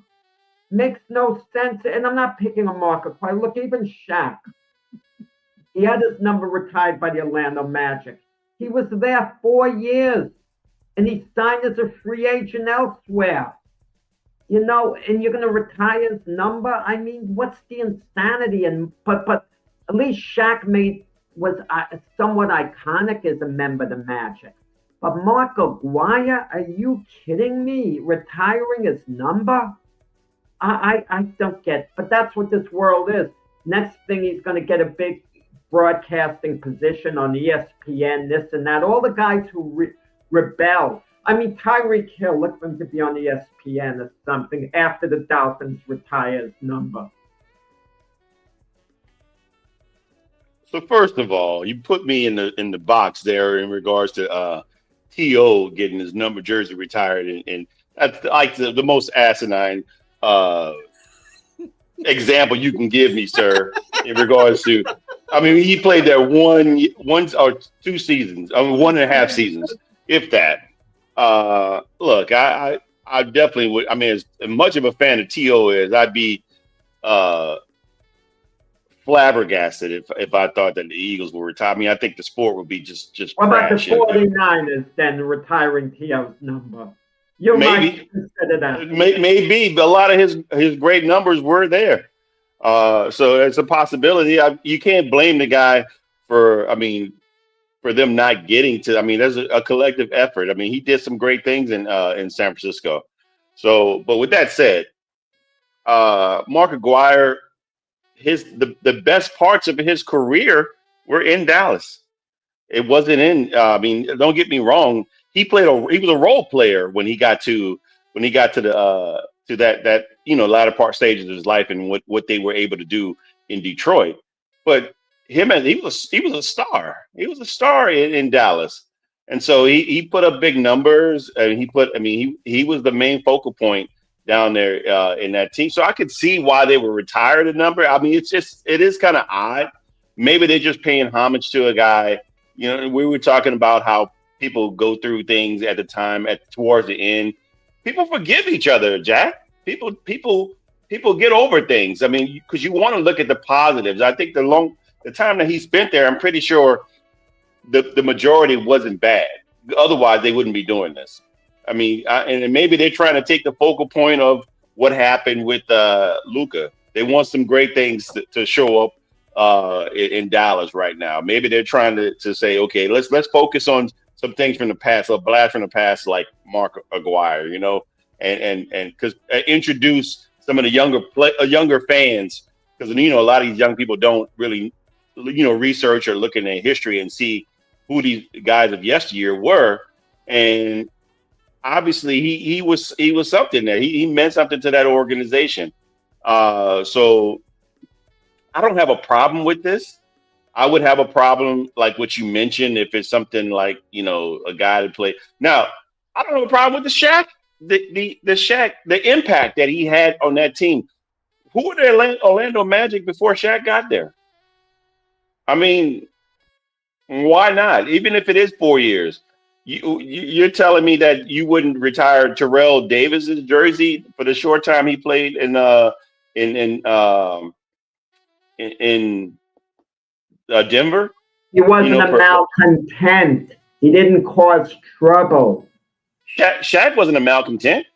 Makes no sense. And I'm not picking a market play. Look, even Shaq. He had his number retired by the Orlando Magic. He was there 4 years, and he signed as a free agent elsewhere. You know, and you're going to retire his number? I mean, what's the insanity? But at least Shaq was somewhat iconic as a member of the Magic. But Mark Aguirre, are you kidding me? Retiring his number? I don't get it. But that's what this world is. Next thing, he's going to get a big broadcasting position on ESPN, this and that. All the guys who rebel. I mean, Tyreek Hill, look for him to be on ESPN or something after the Dolphins retire his number. So first of all, you put me in the box there in regards to T.O. getting his number jersey retired, and that's like the most asinine example you can give me, sir, in regards to. I mean, he played there one or 2 seasons. I mean, 1.5 seasons, if that. Look, I definitely would. I mean, as much of a fan of T.O. is, I'd be flabbergasted if I thought that the Eagles were retired. I mean, I think the sport would be just What about the trash. 49ers then retiring T.O.'s number? You might consider that. Maybe, but a lot of his great numbers were there. So it's a possibility. You can't blame the guy for them not getting to. I mean, there's a collective effort. I mean, he did some great things in San Francisco. So, but with that said, Mark Aguirre, the best parts of his career were in Dallas. It wasn't in. I mean, don't get me wrong. He was a role player when he got to that latter part stages of his life and what they were able to do in Detroit. But he was a star. He was a star in Dallas, and so he put up big numbers. And he was the main focal point down there in that team. So I could see why they were retired a number. I mean, it is kind of odd. Maybe they're just paying homage to a guy. You know, we were talking about how people go through things at the time, towards the end. People forgive each other, Jack. People get over things. I mean, because you want to look at the positives. I think the time that he spent there, I'm pretty sure the majority wasn't bad. Otherwise, they wouldn't be doing this. I mean, and maybe they're trying to take the focal point of what happened with Luka. They want some great things to show up in Dallas right now. Maybe they're trying to say, okay, let's focus on some things from the past, a blast from the past, like Mark Aguirre, and because introduce some of the younger fans, because a lot of these young people don't really research or look in their history and see who these guys of yesteryear were, and obviously he was something there. He meant something to that organization. So I don't have a problem with this. I would have a problem, like what you mentioned, if it's something like, a guy to play. Now, I don't have a problem with the Shaq, the impact that he had on that team. Who were the Orlando Magic before Shaq got there? I mean, why not? Even if it is 4 years, you're telling me that you wouldn't retire Terrell Davis's jersey for the short time he played in Denver? He wasn't a malcontent. He didn't cause trouble. Shaq wasn't a malcontent.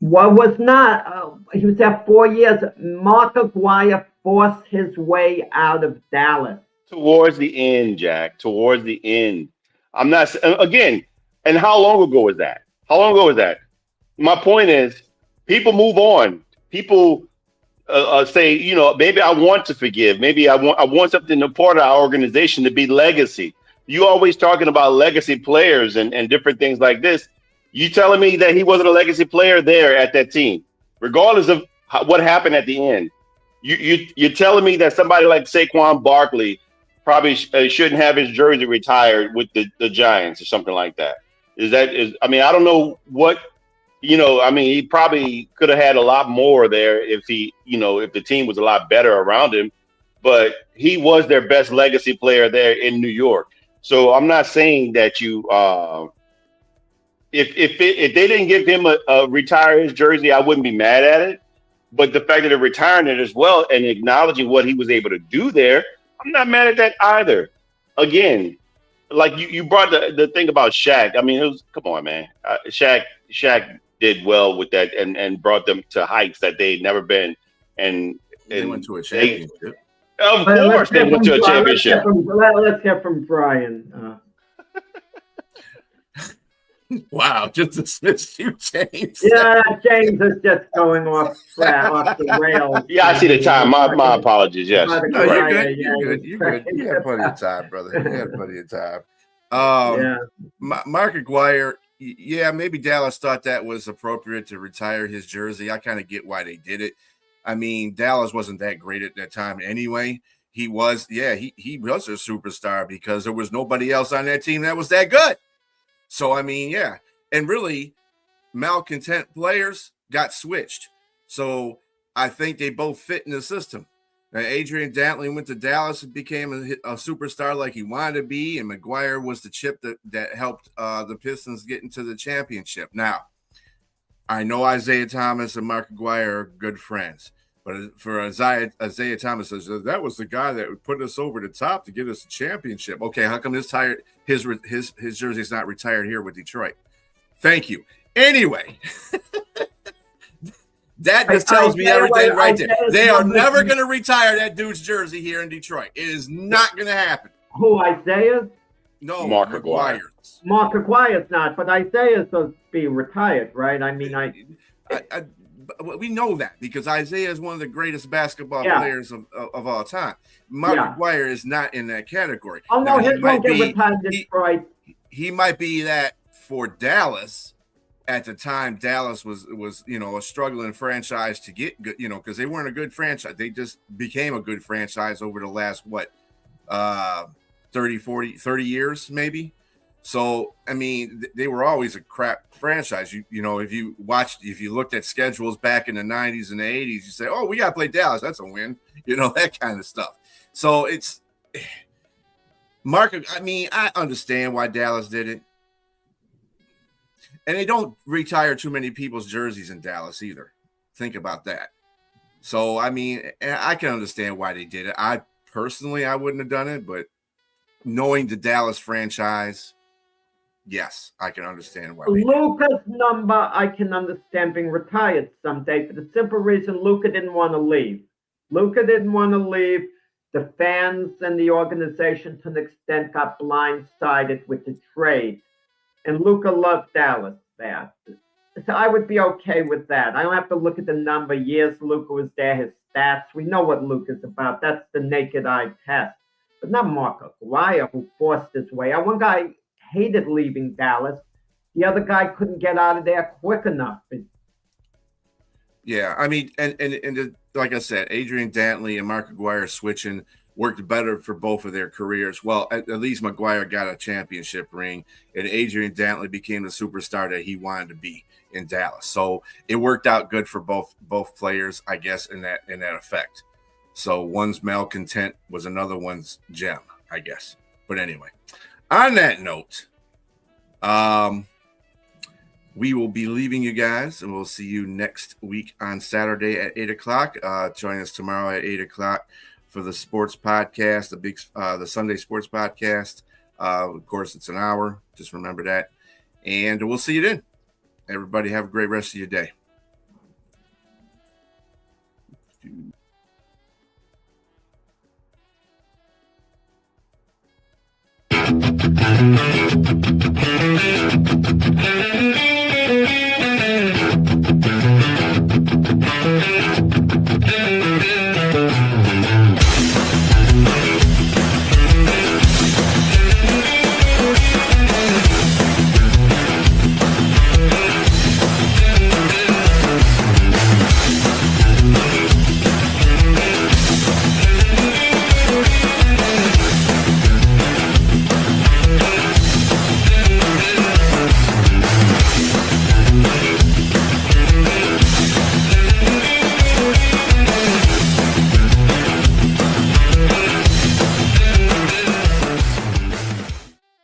What was not? He was there 4 years. Mark Aguirre forced his way out of Dallas. Towards the end, Jack. Towards the end. I'm not again. And how long ago was that? How long ago was that? My point is, people move on. People say, maybe I want to forgive. Maybe I want something a part of our organization to be legacy. You always talking about legacy players and different things like this. You telling me that he wasn't a legacy player there at that team, regardless of what happened at the end. You're telling me that somebody like Saquon Barkley probably shouldn't have his jersey retired with the Giants or something like that. I mean, I don't know what, I mean, he probably could have had a lot more there if if the team was a lot better around him, but he was their best legacy player there in New York. So I'm not saying that if they didn't give him a retire his jersey, I wouldn't be mad at it. But the fact that they're retiring it as well and acknowledging what he was able to do there, I'm not mad at that either. Again, like you brought the thing about Shaq. I mean, come on, man. Shaq did well with that and brought them to heights that they'd never been. And they went to a championship. Of course, they went to a championship. Let's hear from Brian. Wow, just dismissed you, James. Yeah, James is just going off the rails. Yeah, I see the time. My apologies. Yes. No, you're good. You're good. You had plenty of time, brother. You had plenty of time. Mark Aguirre, yeah, maybe Dallas thought that was appropriate to retire his jersey. I kind of get why they did it. I mean, Dallas wasn't that great at that time anyway. He was a superstar because there was nobody else on that team that was that good. So, I mean, yeah. And really, malcontent players got switched. So, I think they both fit in the system. Now, Adrian Dantley went to Dallas and became a superstar like he wanted to be, and McGuire was the chip that helped the Pistons get into the championship. Now, I know Isaiah Thomas and Mark Aguirre are good friends. But for Isaiah Thomas, that was the guy that would put us over the top to get us a championship. Okay, how come his jersey's not retired here with Detroit? Thank you. Anyway, that just tells me everything right there. They are never going to retire that dude's jersey here in Detroit. It is not going to happen. Who, Isaiah? No, Mark Aguirre. Mark Aguire's not, but Isaiah's supposed to be retired, right? I mean, we know that because Isaiah is one of the greatest basketball players of all time. Mark Aguirre is not in that category. Oh, no, he might get retired in Detroit. He might be that for Dallas. At the time, Dallas was a struggling franchise to get good, because they weren't a good franchise. They just became a good franchise over the last, 30 years maybe. So, I mean, they were always a crap franchise. If you looked at schedules back in the 90s and the 80s, you say, oh, we got to play Dallas. That's a win, that kind of stuff. So it's I understand why Dallas did it. And they don't retire too many people's jerseys in Dallas either. Think about that. So, I mean, I can understand why they did it. I wouldn't have done it, but knowing the Dallas franchise, yes, I can understand why. Luka's number, I can understand being retired someday for the simple reason Luka didn't want to leave. The fans and the organization, to an extent, got blindsided with the trade. And Luka loved Dallas there. So I would be okay with that. I don't have to look at the number of years Luka was there, his stats. We know what Luka's about. That's the naked eye test. But not Mark Aguirre, who forced his way out. One guy hated leaving Dallas. The other guy couldn't get out of there quick enough. Yeah, I mean, and like I said, Adrian Dantley and Mark Aguirre switching worked better for both of their careers. Well, at least McGuire got a championship ring, and Adrian Dantley became the superstar that he wanted to be in Dallas. So it worked out good for both players, I guess, in that effect. So one's malcontent was another one's gem, I guess. But anyway, on that note, we will be leaving you guys, and we'll see you next week on Saturday at 8:00. Join us tomorrow at 8:00 for the sports podcast, the Sunday sports podcast. Of course, it's an hour. Just remember that. And we'll see you then. Everybody have a great rest of your day. Bye.